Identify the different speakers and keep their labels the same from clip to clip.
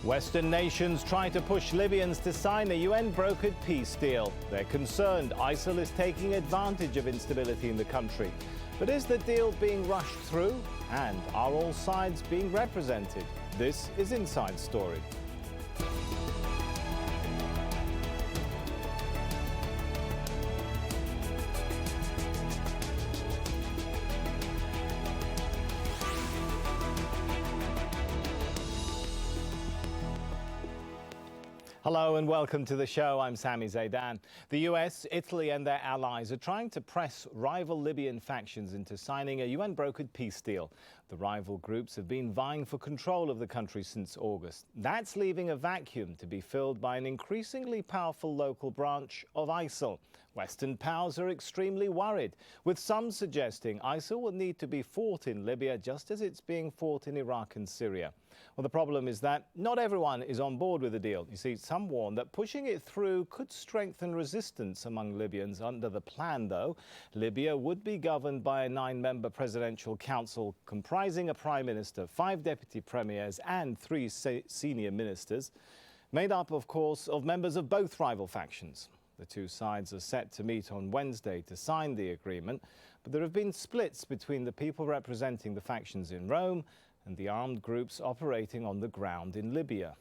Speaker 1: Western nations try to push Libyans to sign a UN-brokered peace deal. They're concerned ISIL is taking advantage of instability in the country. But is the deal being rushed through? And are all sides being represented? This is Inside Story. Hello and welcome to the show. I'm Sami Zaidan. The US, Italy and their allies are trying to press rival Libyan factions into signing a UN-brokered peace deal. The rival groups have been vying for control of the country since August. That's leaving a vacuum to be filled by an increasingly powerful local branch of ISIL. Western powers are extremely worried, with some suggesting ISIL will need to be fought in Libya just as it's being fought in Iraq and Syria. Well, the problem is that not everyone is on board with the deal. You see, some warn that pushing it through could strengthen resistance among Libyans. Under the plan, though, Libya would be governed by a 9-member presidential council comprising a prime minister, 5 deputy premiers and 3 senior ministers, made up, of course, of members of both rival factions. The two sides are set to meet on Wednesday to sign the agreement, but there have been splits between the people representing the factions in Rome and the armed groups operating on the ground in Libya.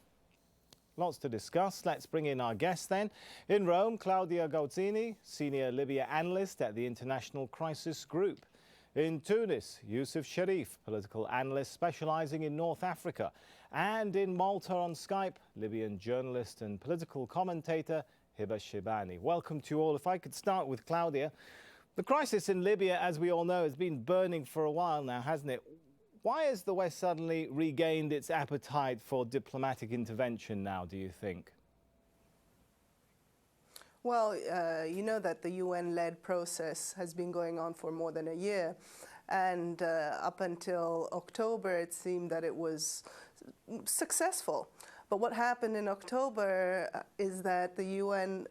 Speaker 1: Lots to discuss. Let's bring in our guest then. In Rome, Claudia Gauzzini, senior Libya analyst at the International Crisis Group. In Tunis, Yusuf Sharif, political analyst specializing in North Africa. And in Malta on Skype, Libyan journalist and political commentator Hiba Shibani. Welcome to you all. If I could start with Claudia. The crisis in Libya, as we all know, has been burning for a while now, hasn't it? Why has the West suddenly regained its appetite for diplomatic intervention now, do you think?
Speaker 2: Well, you know that the UN-led process has been going on for more than a year. And up until October, it seemed that it was successful. But what happened in October is that the UN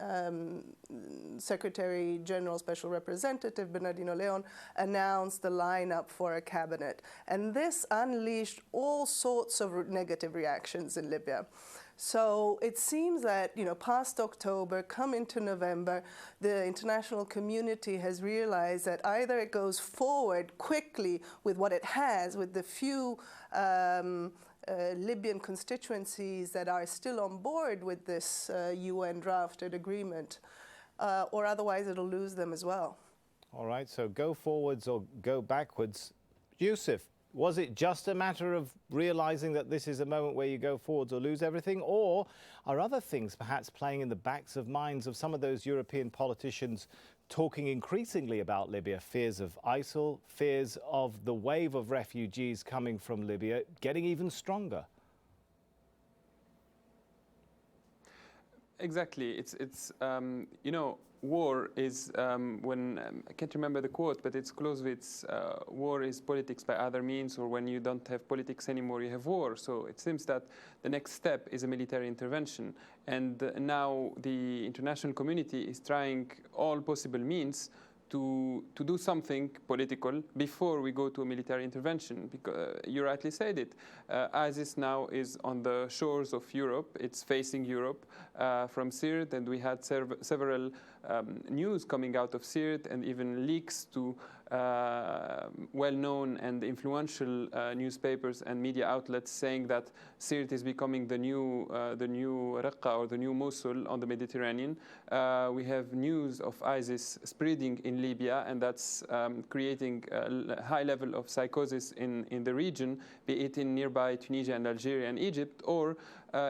Speaker 2: Secretary General Special Representative Bernardino Leon announced the lineup for a cabinet. And this unleashed all sorts of negative reactions in Libya. So it seems that, past October, come into November, the international community has realized that either it goes forward quickly with what it has, with the few Libyan constituencies that are still on board with this UN drafted agreement, or otherwise it'll lose them as well.
Speaker 1: All right, so go forwards or go backwards. Yusuf, was it just a matter of realizing that this is a moment where you go forwards or lose everything, or are other things perhaps playing in the backs of minds of some of those European politicians talking increasingly about Libya, fears of ISIL, fears of the wave of refugees coming from Libya getting even stronger?
Speaker 3: Exactly. It's war is, I can't remember the quote, but it's Clausewitz, war is politics by other means, or when you don't have politics anymore, you have war. So it seems that the next step is a military intervention. And now the international community is trying all possible means to do something political before we go to a military intervention. Because you rightly said it, ISIS now is on the shores of Europe. It's facing Europe from Sirte, and we had several news coming out of Sirte and even leaks to well-known and influential newspapers and media outlets saying that Sirte is becoming the new Raqqa or the new Mosul on the Mediterranean. We have news of ISIS spreading in Libya, and that's creating a high level of psychosis in the region, be it in nearby Tunisia and Algeria and Egypt, or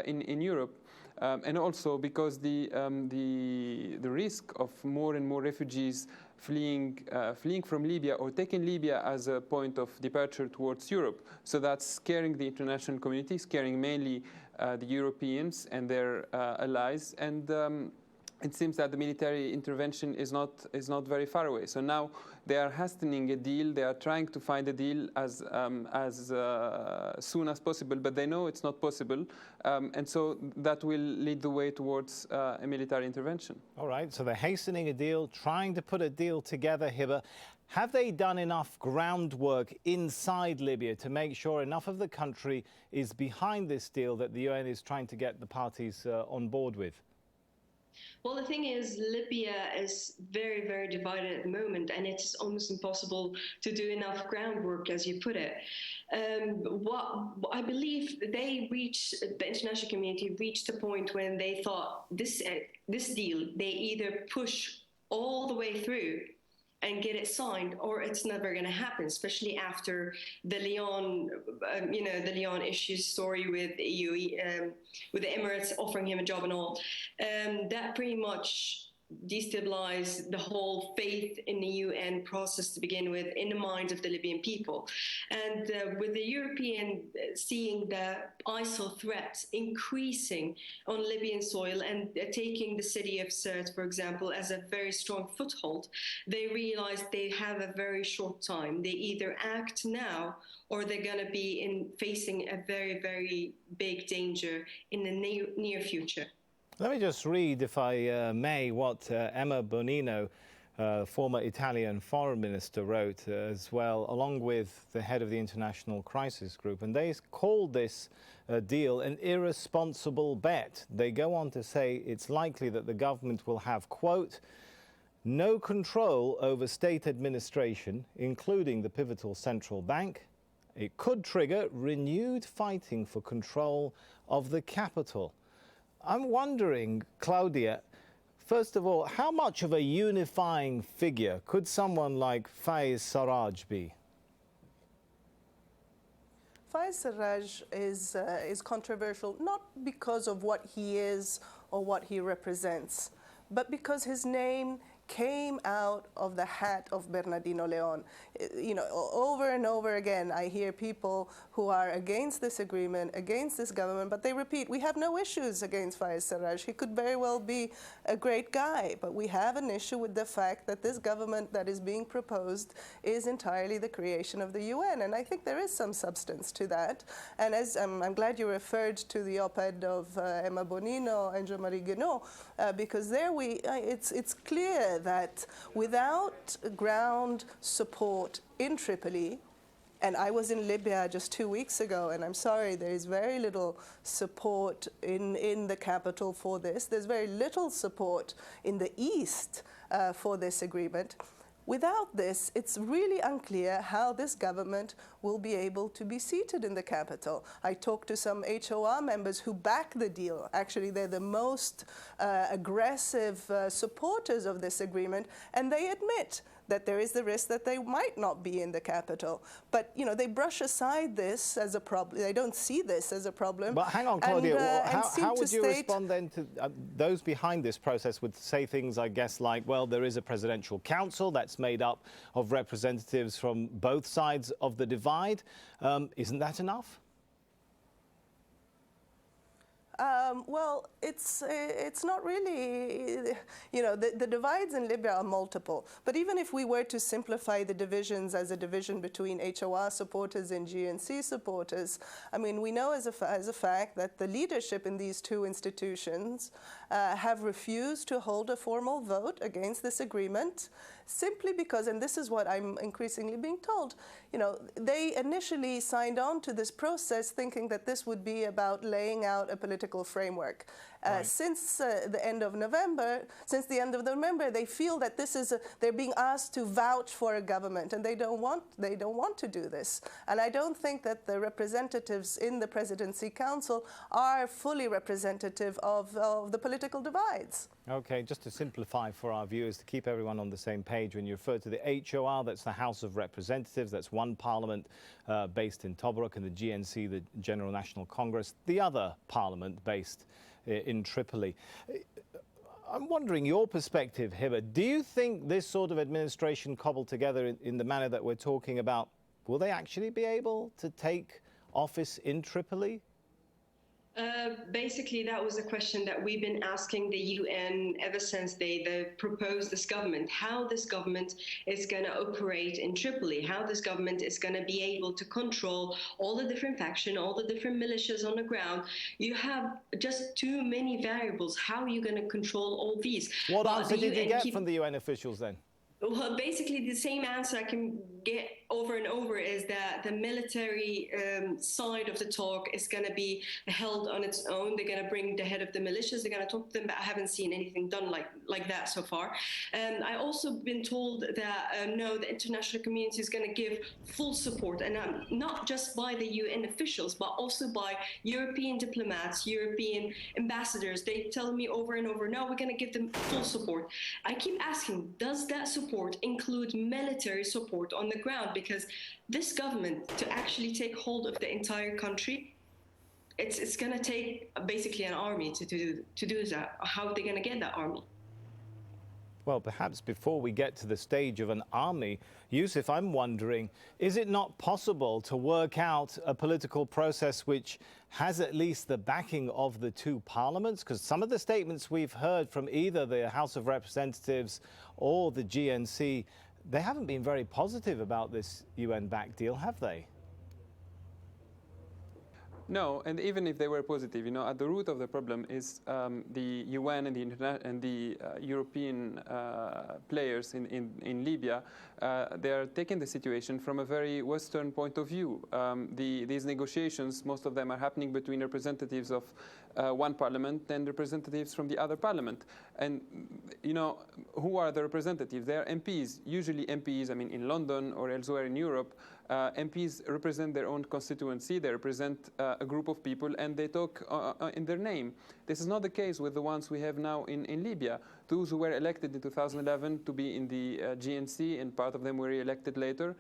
Speaker 3: in Europe. And also because the risk of more and more refugees fleeing from Libya or taking Libya as a point of departure towards Europe. So that's scaring the international community, scaring mainly the Europeans and their allies. And it seems that the military intervention is not very far away. So now they are hastening a deal. They are trying to find a deal as soon as possible, but they know it's not possible. And so that will lead the way towards a military intervention.
Speaker 1: All right, so they're hastening a deal, trying to put a deal together, Hiba. Have they done enough groundwork inside Libya to make sure enough of the country is behind this deal that the UN is trying to get the parties on board with?
Speaker 4: Well, the thing is, Libya is very, very divided at the moment, and it's almost impossible to do enough groundwork, as you put it. What I believe the international community reached a point when they thought this deal, they either push all the way through and get it signed, or it's never going to happen, especially after the Lyon, the Lyon issues story with EU, with the Emirates offering him a job and all. That pretty much destabilize the whole faith in the UN process to begin with in the minds of the Libyan people. And with the European seeing the ISIL threat increasing on Libyan soil and taking the city of Sirte, for example, as a very strong foothold, they realize they have a very short time. They either act now or they're going to be facing a very, very big danger in the near future.
Speaker 1: Let me just read, if I may, what Emma Bonino, former Italian foreign minister, wrote as well, along with the head of the International Crisis Group. And they called this deal an irresponsible bet. They go on to say it's likely that the government will have, quote, no control over state administration, including the pivotal central bank. It could trigger renewed fighting for control of the capital. I'm wondering, Claudia, first of all, how much of a unifying figure could someone like Fayez Sarraj be?
Speaker 2: Fayez Sarraj is controversial not because of what he is or what he represents, but because his name came out of the hat of Bernardino Leon. You know, over and over again, I hear people who are against this agreement, against this government, but they repeat, we have no issues against Fayez Sarraj. He could very well be a great guy, but we have an issue with the fact that this government that is being proposed is entirely the creation of the UN, and I think there is some substance to that. And as I'm glad you referred to the op-ed of Emma Bonino and Jean-Marie Guénaud, because there it's clear that without ground support in Tripoli, and I was in Libya just 2 weeks ago, and I'm sorry, there is very little support in the capital for this. There's very little support in the east for this agreement. Without this, it's really unclear how this government will be able to be seated in the capital. I talked to some HOR members who back the deal. Actually, they're the most aggressive supporters of this agreement, and they admit that there is the risk that they might not be in the capital. But, you know, they brush aside this as a problem. They don't see this as a problem.
Speaker 1: But hang on, Claudia, how would you respond then to those behind this process would say things, I guess, like, well, there is a presidential council that's made up of representatives from both sides of the divide. Isn't that enough?
Speaker 2: Well, it's not really, you know, the divides in Libya are multiple. But even if we were to simplify the divisions as a division between HOR supporters and GNC supporters, I mean, we know as a fact that the leadership in these two institutions have refused to hold a formal vote against this agreement, simply because, and this is what I'm increasingly being told, you know, they initially signed on to this process thinking that this would be about laying out a political framework. Right. Since the end of November, they feel that this is they're being asked to vouch for a government, and they don't want to do this. And I don't think that the representatives in the Presidency Council are fully representative of the political divides.
Speaker 1: Okay, just to simplify for our viewers, to keep everyone on the same page, when you refer to the HOR, that's the House of Representatives, that's one parliament based in Tobruk, and the GNC, the General National Congress, the other parliament based in Tripoli. I'm wondering your perspective, Hiba. Do you think this sort of administration cobbled together in the manner that we're talking about, will they actually be able to take office in Tripoli?
Speaker 4: Basically, that was a question that we've been asking the UN ever since they proposed this government, how this government is going to operate in Tripoli, how this government is going to be able to control all the different factions, all the different militias on the ground. You have just too many variables. How are you going to control all these?
Speaker 1: What answer did you get from the UN officials then?
Speaker 4: Well, basically, the same answer I can get over and over is that the military side of the talk is going to be held on its own. They're going to bring the head of the militias. They're going to talk to them, but I haven't seen anything done like that so far. And I also been told that no, the international community is going to give full support, and not just by the UN officials, but also by European diplomats, European ambassadors. They tell me over and over, no, we're going to give them full support. I keep asking, does that support include military support on the ground? Because this government, to actually take hold of the entire country, it's going to take basically an army to do that. How are they going to get that army?
Speaker 1: Well, perhaps before we get to the stage of an army, Yusuf, I'm wondering, is it not possible to work out a political process which has at least the backing of the two parliaments? Because some of the statements we've heard from either the House of Representatives or the GNC, they haven't been very positive about this UN-backed deal, have they?
Speaker 3: No, and even if they were positive, you know, at the root of the problem is the UN and the European players in Libya. They are taking the situation from a very Western point of view. These negotiations, most of them are happening between representatives of one parliament and representatives from the other parliament. And, you know, who are the representatives? They are MPs, usually MPs, I mean, in London or elsewhere in Europe. MPs represent their own constituency, they represent a group of people, and they talk in their name. This is not the case with the ones we have now in Libya. Those who were elected in 2011 to be in the GNC, and part of them were re-elected later,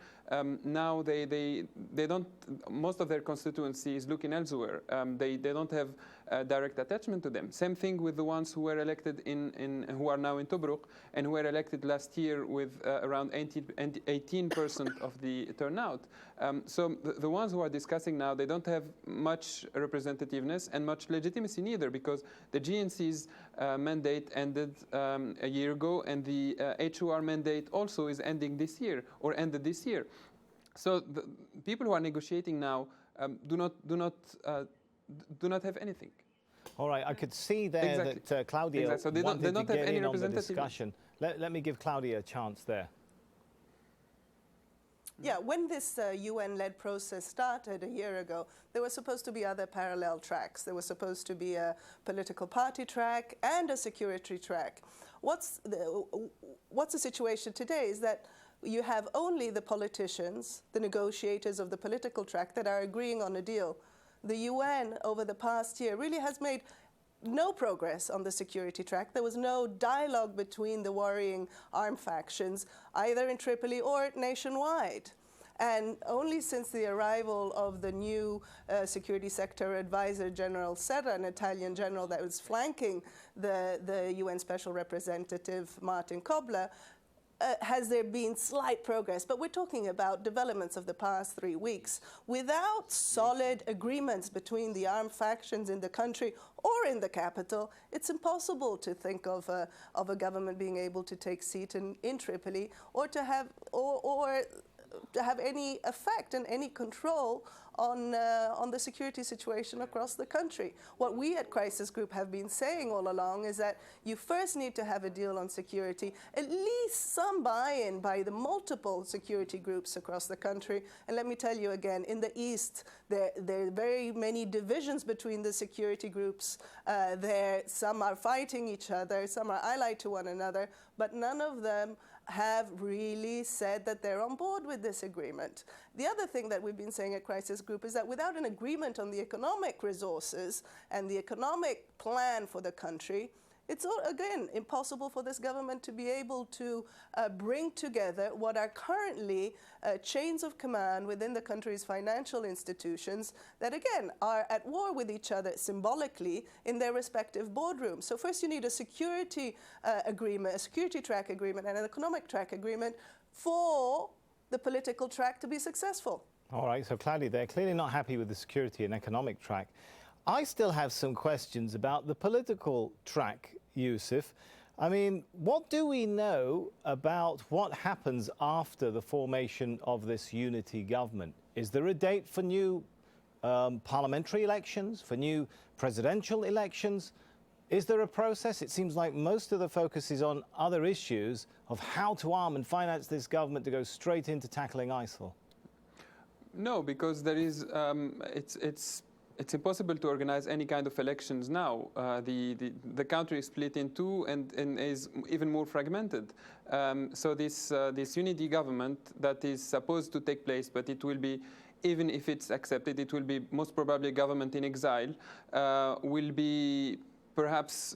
Speaker 3: now they don't, most of their constituency is looking elsewhere. They don't have direct attachment to them. Same thing with the ones who were elected who are now in Tobruk, and who were elected last year with around 18% of the turnout. So the ones who are discussing now, they don't have much representativeness and much legitimacy neither, because the GNC's mandate ended a year ago, and the HOR mandate also is ending this year, or ended this year. So the people who are negotiating now do not have anything.
Speaker 1: All right, I could see there
Speaker 3: Exactly.
Speaker 1: that Claudia
Speaker 3: Exactly. So they
Speaker 1: wanted
Speaker 3: don't
Speaker 1: to
Speaker 3: have
Speaker 1: get
Speaker 3: any
Speaker 1: in on the
Speaker 3: representativeness.
Speaker 1: discussion. Let me give Claudia a chance there.
Speaker 2: Yeah, when this UN-led process started a year ago, there were supposed to be other parallel tracks. There was supposed to be a political party track and a security track. What's the situation today is that you have only the politicians, the negotiators of the political track, that are agreeing on a deal. The UN over the past year really has made no progress on the security track. There was no dialogue between the warring armed factions, either in Tripoli or nationwide. And only since the arrival of the new Security Sector Advisor, General Serra, an Italian general that was flanking the UN Special Representative, Martin Kobler, has there been slight progress. But we're talking about developments of the past 3 weeks. Without solid agreements between the armed factions in the country or in the capital, it's impossible to think of a government being able to take seat in Tripoli, or to have to have any effect and any control on the security situation across the country. What we at Crisis Group have been saying all along is that you first need to have a deal on security, at least some buy-in by the multiple security groups across the country. And let me tell you again, in the East, there are very many divisions between the security groups. Some are fighting each other, some are allied to one another, but none of them have really said that they're on board with this agreement. The other thing that we've been saying at Crisis Group is that without an agreement on the economic resources and the economic plan for the country, it's, again, impossible for this government to be able to bring together what are currently chains of command within the country's financial institutions that, again, are at war with each other symbolically in their respective boardrooms. So first you need a security agreement, a security track agreement, and an economic track agreement for the political track to be successful.
Speaker 1: All right, so Claudia, they're clearly not happy with the security and economic track. I still have some questions about the political track, Yusuf. I mean, what do we know about what happens after the formation of this unity government? Is there a date for new parliamentary elections, for new presidential elections? Is there a process? It seems like most of the focus is on other issues of how to arm and finance this government to go straight into tackling ISIL.
Speaker 3: No, because there is it's impossible to organize any kind of elections now. The country is split in two and is even more fragmented. So this unity government that is supposed to take place, but it will be, even if it's accepted, it will be most probably a government in exile, will be perhaps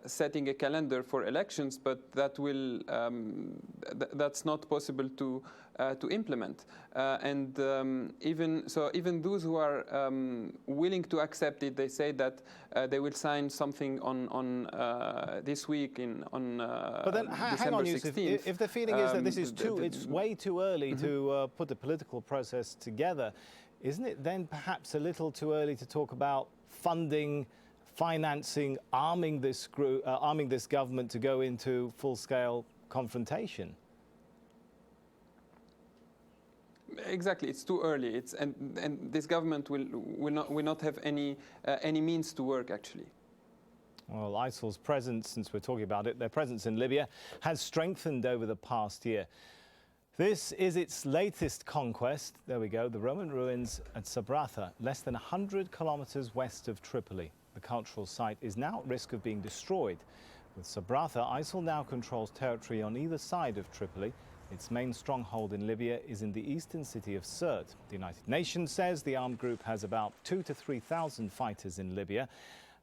Speaker 3: setting a calendar for elections, but that will that's not possible to implement. Even those who are willing to accept it, they say that they will sign something on this week on
Speaker 1: but then, hang
Speaker 3: December
Speaker 1: on,
Speaker 3: 16th.
Speaker 1: Yusuf, if the feeling is that this is it's way too early to put the political process together, isn't it then perhaps a little too early to talk about funding, financing, arming this government to go into full-scale confrontation?
Speaker 3: Exactly, it's too early. And this government will not have any means to work actually.
Speaker 1: Well, ISIL's presence, since we're talking about it, their presence in Libya has strengthened over the past year. This is its latest conquest. There we go, the Roman ruins at Sabratha, less than 100 kilometers west of Tripoli. The cultural site is now at risk of being destroyed. With Sabratha, ISIL now controls territory on either side of Tripoli. Its main stronghold in Libya is in the eastern city of Sirte. The United Nations says the armed group has about 2,000 to 3,000 fighters in Libya,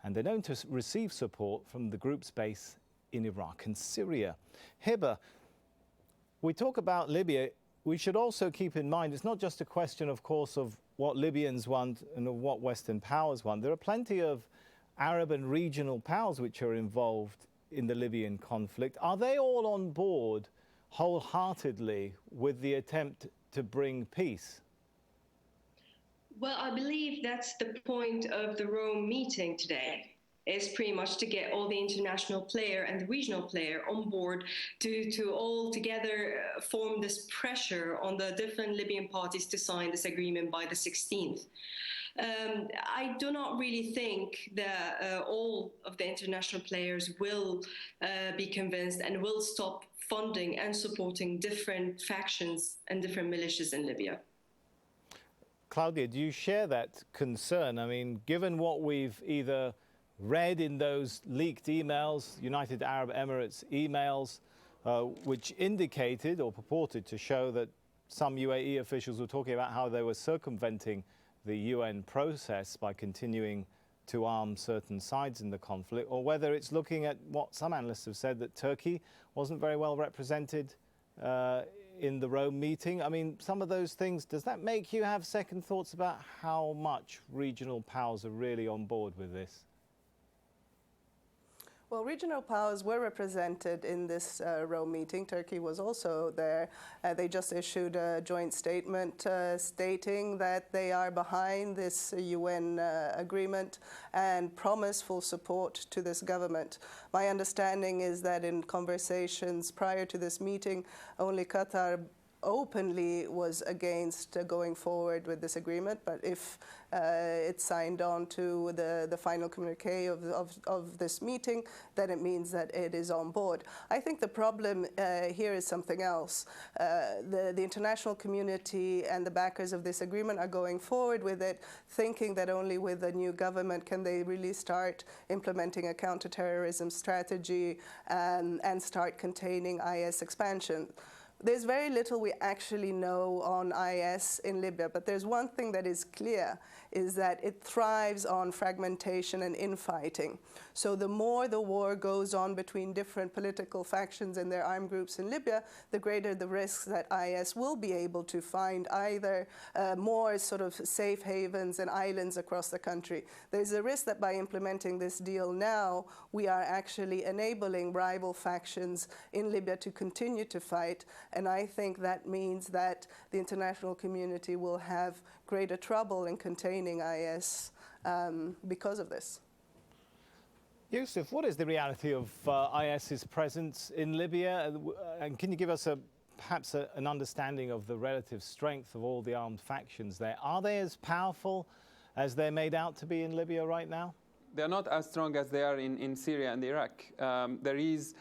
Speaker 1: and they're known to receive support from the group's base in Iraq and Syria. Hiba, we talk about Libya, we should also keep in mind it's not just a question, of course, of what Libyans want and of what Western powers want. There are plenty of Arab and regional powers which are involved in the Libyan conflict. Are they all on board wholeheartedly with the attempt to bring peace?
Speaker 4: Well, I believe that's the point of the Rome meeting today, is pretty much to get all the international player and the regional player on board to all together form this pressure on the different Libyan parties to sign this agreement by the 16th. I do not really think that all of the international players will be convinced and will stop funding and supporting different factions and different militias in Libya.
Speaker 1: Claudia, do you share that concern? I mean, given what we've either read in those leaked emails, United Arab Emirates emails, which indicated or purported to show that some UAE officials were talking about how they were circumventing the UN process by continuing to arm certain sides in the conflict, or whether it's looking at what some analysts have said, that Turkey wasn't very well represented in the Rome meeting. I mean, some of those things, does that make you have second thoughts about how much regional powers are really on board with this?
Speaker 2: Well, regional powers were represented in this Rome meeting. Turkey was also there. They just issued a joint statement stating that they are behind this UN agreement and promise full support to this government. My understanding is that in conversations prior to this meeting, only Qatar openly was against going forward with this agreement, but if it's signed on to the final communique of this meeting, then it means that it is on board. I think the problem here is something else. The international community and the backers of this agreement are going forward with it, thinking that only with a new government can they really start implementing a counterterrorism strategy and start containing IS expansion. There's very little we actually know on IS in Libya, but there's one thing that is clear, is that it thrives on fragmentation and infighting. So the more the war goes on between different political factions and their armed groups in Libya, the greater the risks that IS will be able to find either more sort of safe havens and islands across the country. There's a risk that by implementing this deal now, we are actually enabling rival factions in Libya to continue to fight. And I think that means that the international community will have greater trouble in containing IS because of this.
Speaker 1: Yusuf, what is the reality of IS's presence in Libya? And can you give us perhaps an understanding of the relative strength of all the armed factions there? Are they as powerful as they're made out to be in Libya right now?
Speaker 3: they're not as strong as they are in Syria and Iraq. There is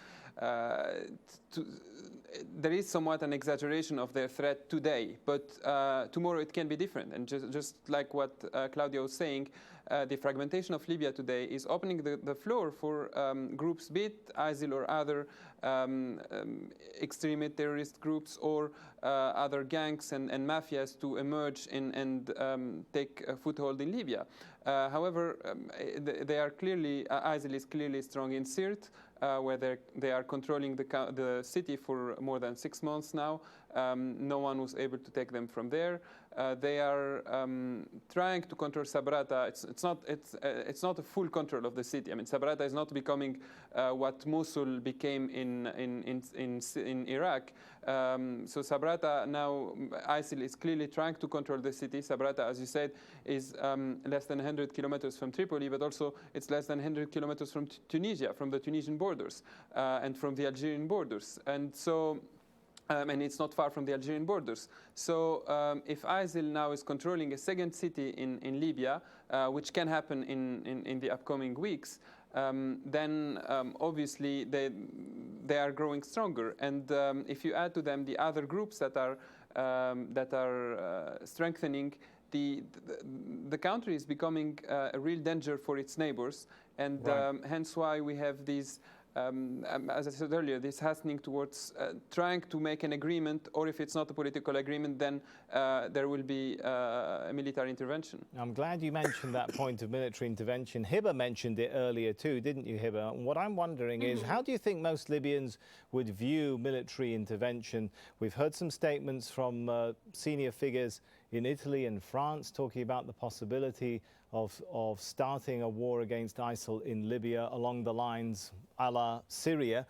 Speaker 3: somewhat an exaggeration of their threat today, but tomorrow it can be different. And just like what Claudia was saying, the fragmentation of Libya today is opening the floor for groups, be it ISIL or other extreme terrorist groups or other gangs and mafias to emerge and take a foothold in Libya. However, they are clearly, ISIL is clearly strong in Sirte, where they are controlling the city for more than 6 months now. No one was able to take them from there. They are trying to control Sabratha. It's not a full control of the city. I mean, Sabratha is not becoming what Mosul became in Iraq. So Sabratha now, ISIL is clearly trying to control the city. Sabratha, as you said, is less than 100 kilometers from Tripoli, but also it's less than 100 kilometers from Tunisia, from the Tunisian borders, and from the Algerian borders. And so. And it's not far from the Algerian borders. So if ISIL now is controlling a second city in Libya, which can happen in the upcoming weeks, then obviously they are growing stronger. And if you add to them the other groups that are strengthening, the country is becoming a real danger for its neighbors. And hence why we have these. As I said earlier, this hastening towards trying to make an agreement, or if it's not a political agreement, then there will be a military intervention.
Speaker 1: I'm glad you mentioned that point of military intervention. Hiba mentioned it earlier too, didn't you, Hiba? What I'm wondering is, how do you think most Libyans would view military intervention? We've heard some statements from senior figures in Italy and France talking about the possibility of starting a war against ISIL in Libya along the lines a la Syria.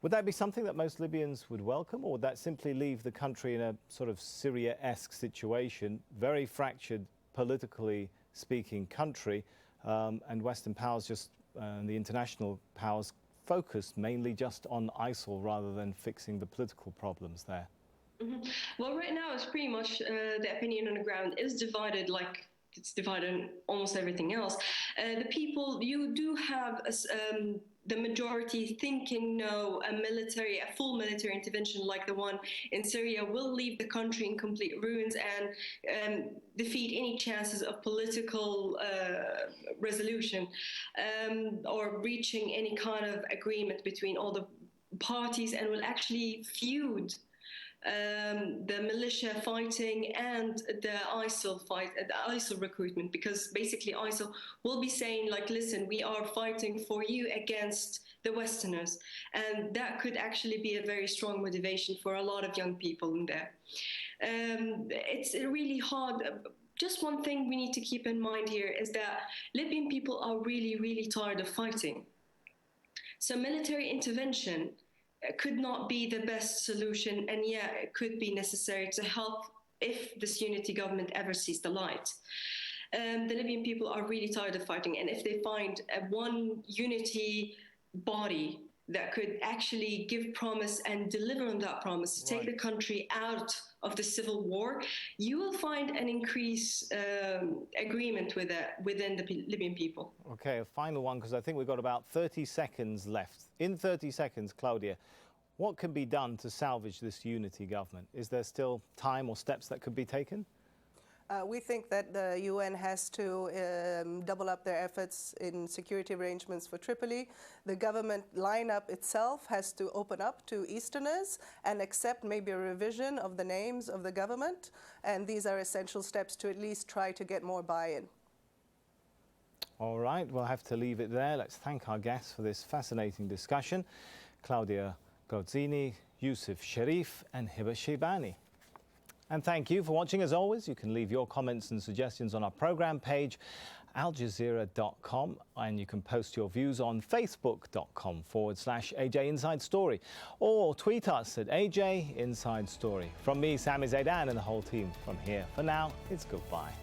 Speaker 1: Would that be something that most Libyans would welcome, or would that simply leave the country in a sort of Syria-esque situation, very fractured politically speaking country, and Western powers the international powers focused mainly just on ISIL rather than fixing the political problems there?
Speaker 4: Well, right now it's pretty much the opinion on the ground is divided, like it's divided in almost everything else. The people, you do have the majority thinking no, a full military intervention like the one in Syria will leave the country in complete ruins and defeat any chances of political resolution or reaching any kind of agreement between all the parties, and will actually feud the militia fighting and the ISIL recruitment, because basically ISIL will be saying, like, listen, we are fighting for you against the Westerners, and that could actually be a very strong motivation for a lot of young people in there. It's really hard. Just one thing we need to keep in mind here is that Libyan people are really, really tired of fighting. So military intervention could not be the best solution, and yeah, it could be necessary to help if this unity government ever sees the light. The Libyan people are really tired of fighting, and if they find one unity body that could actually give promise and deliver on that promise, to take the country out of the civil war, you will find an increased agreement within the Libyan people.
Speaker 1: Okay, a final one, because I think we've got about 30 seconds left. In 30 seconds, Claudia, what can be done to salvage this unity government? Is there still time or steps that could be taken?
Speaker 2: We think that the UN has to double up their efforts in security arrangements for Tripoli. The government lineup itself has to open up to Easterners and accept maybe a revision of the names of the government. And these are essential steps to at least try to get more buy-in.
Speaker 1: All right, we'll have to leave it there. Let's thank our guests for this fascinating discussion. Claudia Gozzini, Yusuf Sharif and Hiba Shibani. And thank you for watching. As always, you can leave your comments and suggestions on our programme page, aljazeera.com, and you can post your views on facebook.com/AJ Inside Story, or tweet us at AJ Inside Story. From me, Sami Zaidan, and the whole team from here. For now, it's goodbye.